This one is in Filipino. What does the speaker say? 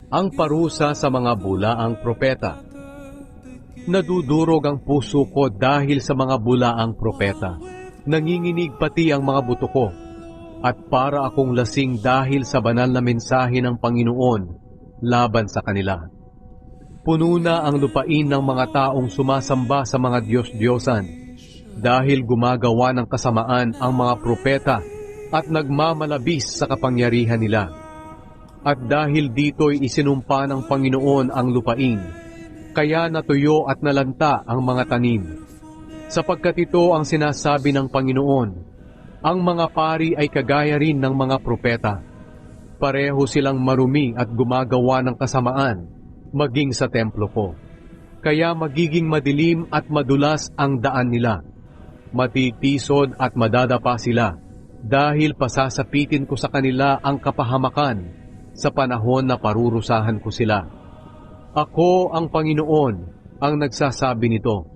Ang parusa sa mga bulaang propeta. Nadudurog ang puso ko dahil sa mga bulaang propeta. Nanginginig pati ang mga buto ko. At para akong lasing dahil sa banal na mensahe ng Panginoon laban sa kanila. Puno na ang lupain ng mga taong sumasamba sa mga Diyos-Diyosan dahil gumagawa ng kasamaan ang mga propeta at nagmamalabis sa kapangyarihan nila. At dahil dito'y isinumpa ng Panginoon ang lupain, kaya natuyo at nalanta ang mga tanim. Sapagkat ito ang sinasabi ng Panginoon, ang mga pari ay kagaya rin ng mga propeta. Pareho silang marumi at gumagawa ng kasamaan, maging sa templo ko. Kaya magiging madilim at madulas ang daan nila. Matitisod at madadapa sila, dahil pasasapitin ko sa kanila ang kapahamakan sa panahon na parurusahan ko sila. Ako ang Panginoon ang nagsasabi nito.